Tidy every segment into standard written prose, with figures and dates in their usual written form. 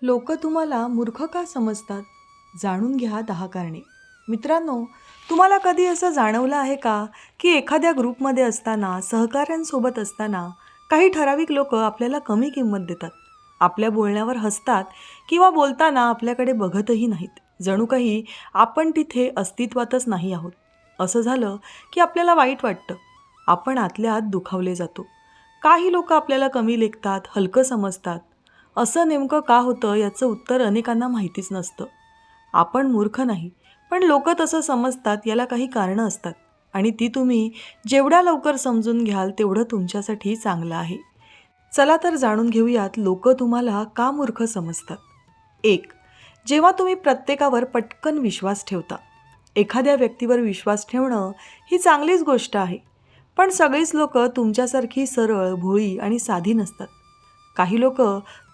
लोक तुम्हाला मूर्ख का समजतात? जाणून घ्या 10 कारणे. मित्रांनो, तुम्हाला कधी असं जाणवलं आहे का, की एखाद्या ग्रुपमध्ये असताना, सहकाऱ्यांसोबत असताना काही ठराविक लोक आपल्याला कमी किंमत देतात. आपल्या बोलण्यावर हसतात किंवा बोलताना आपल्याकडे बघतही नाहीत. जणू काही आपण तिथे अस्तित्वातच नाही आहोत. असं झालं की आपल्याला वाईट वाटतं. आपण आतल्या आत दुखावले जातो. काही लोक आपल्याला कमी लेखतात, हलकं समजतात. असं नेमकं का होतं याचं उत्तर अनेकांना माहितीच नसतं. आपण मूर्ख नाही, पण लोक तसं समजतात याला काही कारणं असतात आणि ती तुम्ही जेवढ्या लवकर समजून घ्याल तेवढं तुमच्यासाठी चांगलं आहे. चला तर जाणून घेऊयात लोक तुम्हाला का मूर्ख समजतात. 1. जेव्हा तुम्ही प्रत्येकावर पटकन विश्वास ठेवता. एखाद्या व्यक्तीवर विश्वास ठेवणं ही चांगलीच गोष्ट आहे, पण सगळीच लोक तुमच्यासारखी सरळ, भोळी आणि साधी नसतात. काही लोक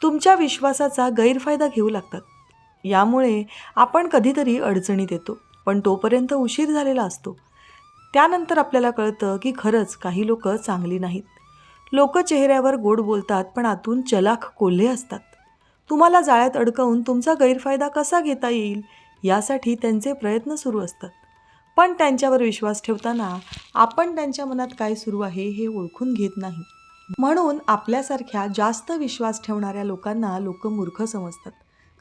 तुमच्या विश्वासाचा गैरफायदा घेऊ लागतात. यामुळे आपण कधीतरी अडचणीत येतो, पण तोपर्यंत उशीर झालेला असतो. त्यानंतर आपल्याला कळतं की खरंच काही लोक चांगली नाहीत. लोक चेहऱ्यावर गोड बोलतात, पण आतून चलाख कोल्हे असतात. तुम्हाला जाळ्यात अडकवून तुमचा गैरफायदा कसा घेता येईल यासाठी त्यांचे प्रयत्न सुरू असतात. पण त्यांच्यावर विश्वास ठेवताना आपण त्यांच्या मनात काय सुरू आहे हे ओळखून घेत नाही. म्हणून आपल्यासारख्या जास्त विश्वास ठेवणाऱ्या लोकांना लोक मूर्ख समजतात.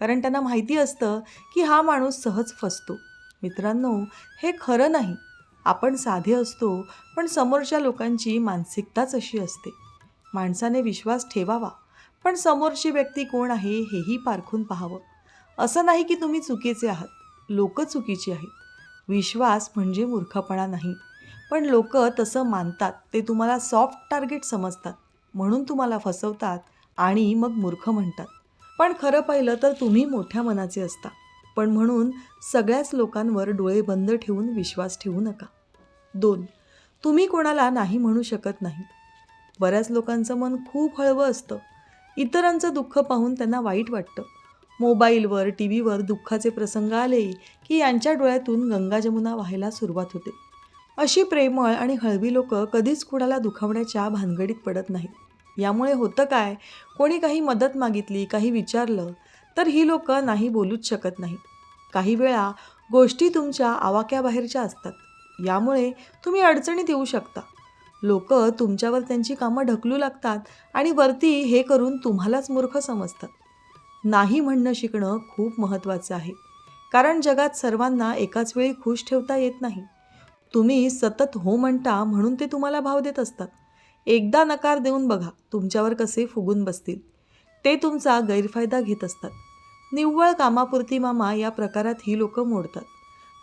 कारण त्यांना माहिती असतं की हा माणूस सहज फसतो. मित्रांनो, हे खरं नाही. आपण साधे असतो, पण समोरच्या लोकांची मानसिकताच अशी असते. माणसाने विश्वास ठेवावा, पण समोरची व्यक्ती कोण आहे हेही पारखून पाहावं. असं नाही की तुम्ही चुकीचे आहात, लोक चुकीची आहेत. विश्वास म्हणजे मूर्खपणा नाही, पण लोक तसं मानतात. ते तुम्हाला सॉफ्ट टार्गेट समजतात, म्हणून तुम्हाला फसवतात आणि मग मूर्ख म्हणतात. पण खरं पाहिलं तर तुम्ही मोठ्या मनाचे असता. पण म्हणून सगळ्याच लोकांवर डोळे बंद ठेवून विश्वास ठेवू नका. 2. तुम्ही कोणाला नाही म्हणू शकत नाही. बऱ्याच लोकांचं मन खूप हळवं असतं. इतरांचं दुःख पाहून त्यांना वाईट वाटतं. मोबाईलवर, टी व्हीवर दुःखाचे प्रसंग आले की यांच्या डोळ्यातून गंगा जमुना व्हायला सुरुवात होते. अशी प्रेमळ आणि हळवी लोक कधीच कुणाला दुखावण्याच्या भानगडीत पडत नाहीत. यामुळे होतं काय, कोणी काही मदत मागितली, काही विचारलं तर ही लोक नाही बोलूच शकत नाहीत. काही वेळा गोष्टी तुमच्या आवाक्याबाहेरच्या असतात. यामुळे तुम्ही अडचणीत येऊ शकता. लोक तुमच्यावर त्यांची कामं ढकलू लागतात आणि वरती हे करून तुम्हालाच मूर्ख समजतात. नाही म्हणणं शिकणं खूप महत्त्वाचं आहे. कारण जगात सर्वांना एकाच वेळी खुश ठेवता येत नाही. तुम्ही सतत हो म्हणता म्हणून ते तुम्हाला भाव देत असतात. एकदा नकार देऊन बघा तुमच्यावर कसे फुगून बसतील. ते तुमचा गैरफायदा घेत असतात. निव्वळ कामापुरती मामा या प्रकारात ही लोक मोडतात.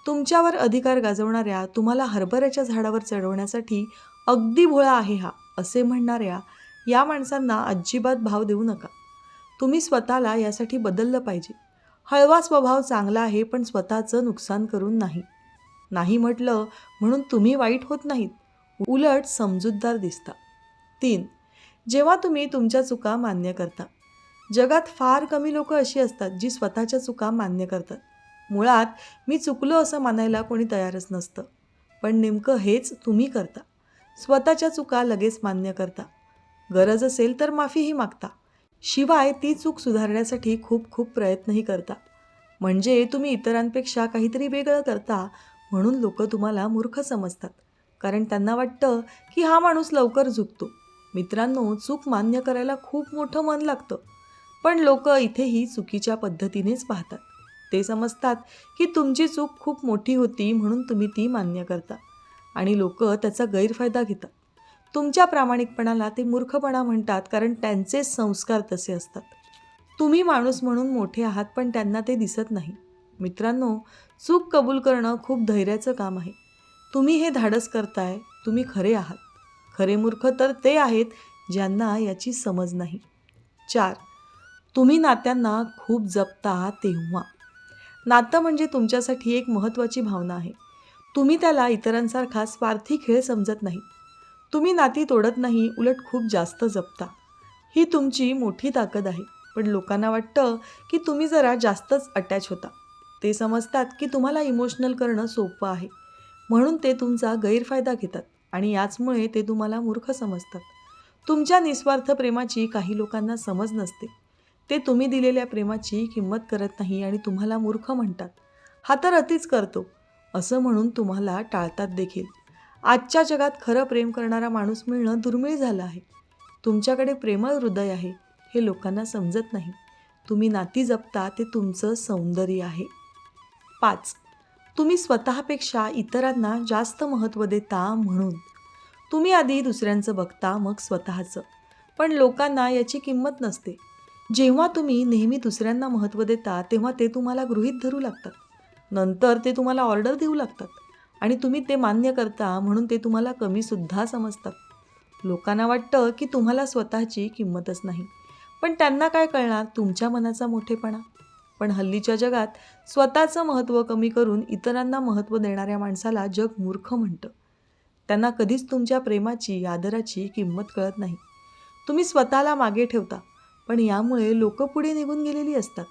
तुमच्यावर अधिकार गाजवणाऱ्या, तुम्हाला हरभऱ्याच्या झाडावर चढवण्यासाठी अगदी भोळा आहे हा असे म्हणणाऱ्या या माणसांना अजिबात भाव देऊ नका. तुम्ही स्वतःला यासाठी बदललं पाहिजे. हळवा स्वभाव चांगला आहे, पण स्वतःचं नुकसान करून नाही. नाही म्हटलं म्हणून तुम्ही वाईट होत नाहीत, उलट समजूतदार दिसता. 3. जेव्हा तुम्ही तुमच्या चुका मान्य करता. जगात फार कमी लोक अशी असतात जी स्वतःच्या चुका मान्य करतात. मुळात मी चुकलो असं मानायला कोणी तयारच नसतं. पण नेमकं हेच तुम्ही करता. स्वतःच्या चुका लगेच मान्य करता. गरज असेल तर माफीही मागता. शिवाय ती चूक सुधारण्यासाठी खूप खूप प्रयत्नही करता. म्हणजे तुम्ही इतरांपेक्षा काहीतरी वेगळं करता, म्हणून लोक तुम्हाला मूर्ख समजतात. कारण त्यांना वाटतं की हा माणूस लवकर झुकतो. मित्रांनो, चूक मान्य करायला खूप मोठं मन लागतं. पण लोक इथेही चुकीच्या पद्धतीनेच पाहतात. ते समजतात की तुमची चूक खूप मोठी होती म्हणून तुम्ही ती मान्य करता आणि लोक त्याचा गैरफायदा घेतात. तुमच्या प्रामाणिकपणाला ते मूर्खपणा म्हणतात, कारण त्यांचे संस्कार तसे असतात. तुम्ही माणूस म्हणून मोठे आहात, पण त्यांना ते दिसत नाही. मित्रांनो, चूक कबूल करणं खूप धैर्याचं काम आहे. तुम्ही हे धाडस करताय, तुम्ही खरे आहात. खरे मूर्ख तर ते आहेत ज्यांना याची समज नाही. 4. तुम्ही नात्यांना खूप जपता तेव्हा. नातं म्हणजे तुमच्यासाठी एक महत्त्वाची भावना आहे. तुम्ही त्याला इतरांसारखा स्वार्थी खेळ समजत नाही. तुम्ही नाती तोडत नाही, उलट खूप जास्त जपता. ही तुमची मोठी ताकद आहे. पण लोकांना वाटतं की तुम्ही जरा जास्तच अटॅच होता. ते समजतात की तुम्हाला इमोशनल करणं सोपं आहे, म्हणून ते तुमचा गैरफायदा घेतात आणि याचमुळे ते तुम्हाला मूर्ख समजतात. तुमच्या निस्वार्थ प्रेमाची काही लोकांना समज नसते. ते तुम्ही दिलेल्या प्रेमाची किंमत करत नाही आणि तुम्हाला मूर्ख म्हणतात. हा तर अतिच करतो असं म्हणून तुम्हाला टाळतात देखील. आजच्या जगात खरं प्रेम करणारा माणूस मिळणं दुर्मिळ झालं आहे. तुमच्याकडे प्रेमळ हृदय आहे हे लोकांना समजत नाही. तुम्ही नाती जपता ते तुमचं सौंदर्य आहे. 5. तुम्ही स्वतःपेक्षा इतरांना जास्त महत्त्व देता म्हणून. तुम्ही आधी दुसऱ्यांचं बघता मग स्वतःचं. पण लोकांना याची किंमत नसते. जेव्हा तुम्ही नेहमी दुसऱ्यांना महत्त्व देता तेव्हा ते तुम्हाला गृहीत धरू लागतात. नंतर ते तुम्हाला ऑर्डर देऊ लागतात आणि तुम्ही ते मान्य करता म्हणून ते तुम्हाला कमीसुद्धा समजतात. लोकांना वाटतं की तुम्हाला स्वतःची किंमतच नाही. पण त्यांना काय कळणार तुमच्या मनाचा मोठेपणा. पण हल्लीच्या जगात स्वतःचं महत्त्व कमी करून इतरांना महत्त्व देणाऱ्या माणसाला जग मूर्ख म्हणतं. त्यांना कधीच तुमच्या प्रेमाची, आदराची किंमत कळत नाही. तुम्ही स्वतःला मागे ठेवता, पण यामुळे लोकं पुढे निघून गेलेली असतात.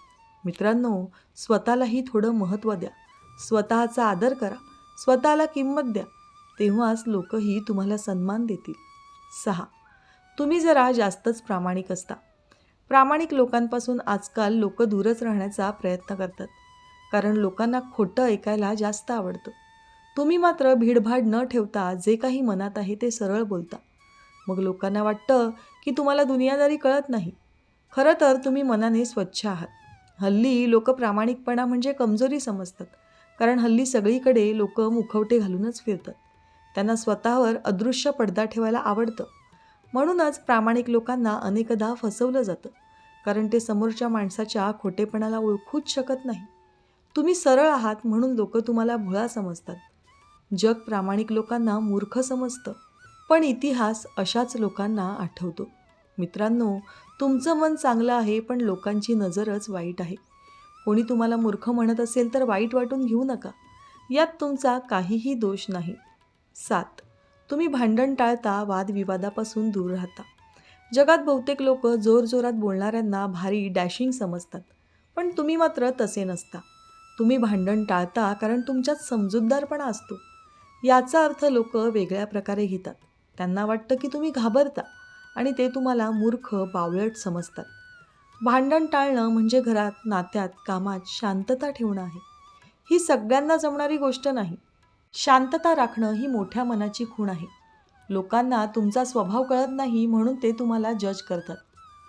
मित्रांनो, स्वतःलाही थोडं महत्त्व द्या. स्वतःचा आदर करा. स्वतःला किंमत द्या. तेव्हाच लोकंही तुम्हाला सन्मान देतील. 6. तुम्ही जरा जास्तच प्रामाणिक असता. प्रामाणिक लोकांपासून आजकाल लोक दूरच राहण्याचा प्रयत्न करतात. कारण लोकांना खोटं ऐकायला जास्त आवडतं. तुम्ही मात्र भीडभाड न ठेवता जे काही मनात आहे ते सरळ बोलता. मग लोकांना वाटतं की तुम्हाला दुनियादारी कळत नाही. खरं तर तुम्ही मनाने स्वच्छ आहात. हल्ली लोक प्रामाणिकपणा म्हणजे कमजोरी समजतात. कारण हल्ली सगळीकडे लोक मुखवटे घालूनच फिरतात. त्यांना स्वतःवर अदृश्य पडदा ठेवायला आवडतं. म्हणूनच प्रामाणिक लोकांना अनेकदा फसवलं जातं. कारण ते समोरच्या माणसाच्या खोटेपणाला ओळखूच शकत नाही. तुम्ही सरळ आहात म्हणून लोक तुम्हाला भोळा समजतात. जग प्रामाणिक लोकांना मूर्ख समजतं. पण इतिहास अशाच लोकांना आठवतो. मित्रांनो, तुमचं मन चांगलं आहे पण लोकांची नजरच वाईट आहे. कोणी तुम्हाला मूर्ख म्हणत असेल तर वाईट वाटून घेऊ नका. यात तुमचा काहीही दोष नाही. 7. तुम्ही भांडण टाळता, वादविवादापासून दूर राहता. जगात बहुतेक लोक जोरजोरात बोलणाऱ्यांना भारी डॅशिंग समजतात. पण तुम्ही मात्र तसे नसता. तुम्ही भांडण टाळता कारण तुमच्यात समजूतदारपणा असतो. याचा अर्थ लोक वेगळ्या प्रकारे घेतात. त्यांना वाटतं की तुम्ही घाबरता आणि ते तुम्हाला मूर्ख, बावळट समजतात. भांडण टाळणं म्हणजे घरात, नात्यात, कामात शांतता ठेवणं आहे. ही सगळ्यांना जमणारी गोष्ट नाही. शांतता राखणं ही मोठ्या मनाची खूण आहे. लोकांना तुमचा स्वभाव कळत नाही म्हणून ते तुम्हाला जज करतात.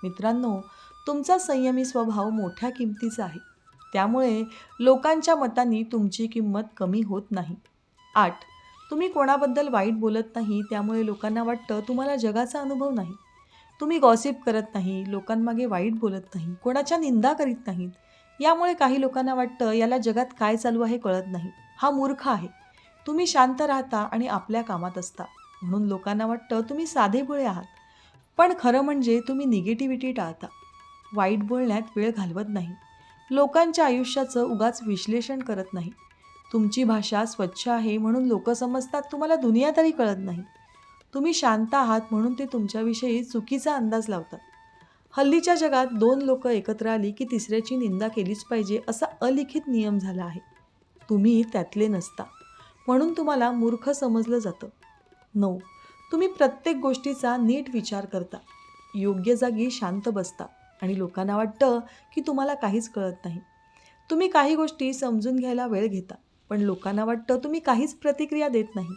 मित्रांनो, तुमचा संयमी स्वभाव मोठ्या किमतीचा आहे. त्यामुळे लोकांच्या मतांनी तुमची किंमत कमी होत नाही. 8. तुम्ही कोणाबद्दल वाईट बोलत नाही त्यामुळे लोकांना वाटतं तुम्हाला जगाचा अनुभव नाही. तुम्ही गॉसिप करत नाही, लोकांमागे वाईट बोलत नाही, कोणाच्या निंदा करीत नाहीत. यामुळे काही लोकांना वाटतं याला जगात काय चालू आहे कळत नाही, हा मूर्ख आहे. तुम्ही शांत राहता आणि आपल्या कामात असता म्हणून लोकांना वाटतं तुम्ही साधेभोळे आहात. पण खरं म्हणजे तुम्ही निगेटिव्हिटी टाळता. वाईट बोलण्यात वेळ घालवत नाही. लोकांच्या आयुष्याचं उगाच विश्लेषण करत नाही. तुमची भाषा स्वच्छ आहे म्हणून लोक समजतात तुम्हाला दुनियादारी कळत नाही. तुम्ही शांत आहात म्हणून ते तुमच्याविषयी चुकीचा अंदाज लावतात. हल्लीच्या जगात 2 लोक एकत्र आली की तिसऱ्याची निंदा केलीच पाहिजे असा अलिखित नियम झाला आहे. तुम्ही त्यातले नसता म्हणून तुम्हाला मूर्ख समजलं जातं. 9. तुम्ही प्रत्येक गोष्टीचा नीट विचार करता. योग्य जागी शांत बसता आणि लोकांना वाटतं की तुम्हाला काहीच कळत नाही. तुम्ही काही गोष्टी समजून घ्यायला वेळ घेता पण लोकांना वाटतं तुम्ही काहीच प्रतिक्रिया देत नाही.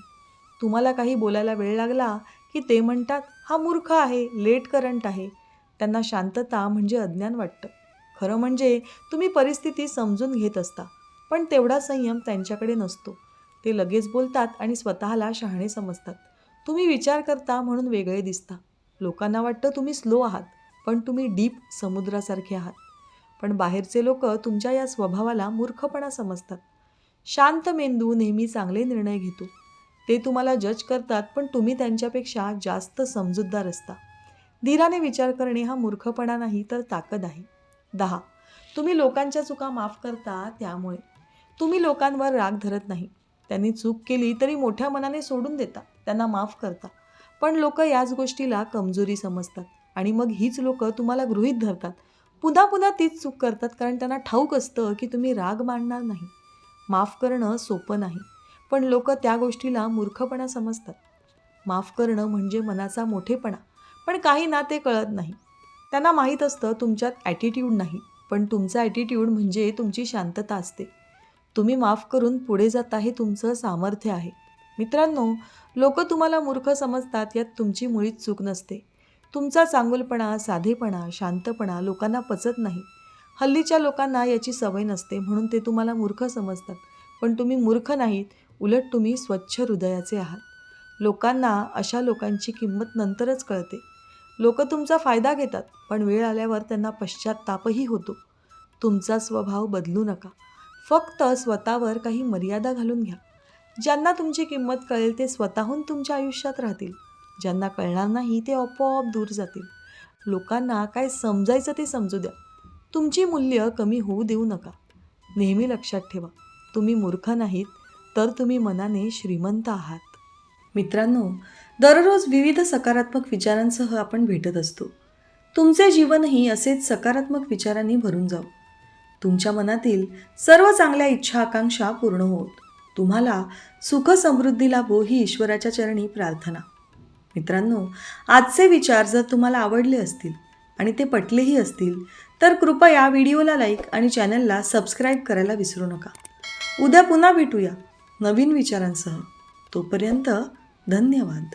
तुम्हाला काही बोलायला वेळ लागला की ते म्हणतात हा मूर्ख आहे, लेट करंट आहे. त्यांना शांतता म्हणजे अज्ञान वाटतं. खरं म्हणजे तुम्ही परिस्थिती समजून घेत असता पण तेवढा संयम त्यांच्याकडे नसतो. ते लगेच बोलतात आणि स्वतःला शहाणे समजतात. तुम्ही विचार करता म्हणून वेगळे दिसता. लोकांना वाटतं तुम्ही स्लो आहात पण तुम्ही डीप समुद्रासारखे आहात. पण बाहेरचे लोक तुमच्या या स्वभावाला मूर्खपणा समजतात. शांत मेंदू नेहमी चांगले निर्णय घेतो. ते तुम्हाला जज करतात पण तुम्ही त्यांच्यापेक्षा जास्त समजूतदार असता. धीराने विचार करणे हा मूर्खपणा नाही तर ताकद आहे. 10. तुम्ही लोकांच्या चुका माफ करता त्यामुळे. तुम्ही लोकांवर राग धरत नाही. त्यांनी चूक केली तरी मोठ्या मनाने सोडून देता, त्यांना माफ करता. पण लोक याच गोष्टीला कमजोरी समजतात आणि मग हीच लोक तुम्हाला गृहीत धरतात. पुन्हा पुन्हा तीच चूक करतात कारण त्यांना ठाऊक असतं की तुम्ही राग मानणार नाही. माफ करणं सोपं नाही पण लोक त्या गोष्टीला मूर्खपणा समजतात. माफ करणं म्हणजे मनाचा मोठेपणा पण काहींना ते कळत नाही. त्यांना माहीत असतं तुमच्यात ॲटिट्यूड नाही, पण तुमचा ॲटिट्यूड म्हणजे तुमची शांतता असते. तुम्ही माफ करून पुढे जाता हे तुमचं सामर्थ्य आहे. मित्रांनो, लोक तुम्हाला मूर्ख समजतात यात तुमची मुळीच चूक नसते. तुमचा चांगुलपणा, साधेपणा, शांतपणा लोकांना पचत नाही. हल्लीच्या लोकांना याची सवय नसते म्हणून ते तुम्हाला मूर्ख समजतात. पण तुम्ही मूर्ख नाहीत, उलट तुम्ही स्वच्छ हृदयाचे आहात. लोकांना अशा लोकांची किंमत नंतरच कळते. लोक तुमचा फायदा घेतात, पण वेळ आल्यावर त्यांना पश्चात्तापही होतो. तुमचा स्वभाव बदलू नका. फक्त स्वतःवर काही मर्यादा घालून घ्या. ज्यांना तुमची किंमत कळेल ते स्वतःहून तुमच्या आयुष्यात राहतील. ज्यांना कळणार नाही ते आपोआप दूर जातील. लोकांना काय समजायचं ते समजू द्या. तुमची मूल्य कमी होऊ देऊ नका. नेहमी लक्षात ठेवा, तुम्ही मूर्ख नाहीत, तर तुम्ही मनाने श्रीमंत आहात. मित्रांनो, दररोज विविध सकारात्मक विचारांसह आपण भेटत असतो. तुमचे जीवनही असेच सकारात्मक विचारांनी भरून जावो. तुमच्या मनातील सर्व चांगल्या इच्छा आकांक्षा पूर्ण होत. तुम्हाला सुख समृद्धी लाभो ही ईश्वराच्या चरणी प्रार्थना. मित्रांनो, आजचे विचार जर तुम्हाला आवडले असतील आणि ते पटलेही असतील तर कृपया व्हिडिओला लाईक आणि चॅनलला सबस्क्राईब करायला विसरू नका. उद्या पुन्हा भेटूया नवीन विचारांसह. तोपर्यंत धन्यवाद.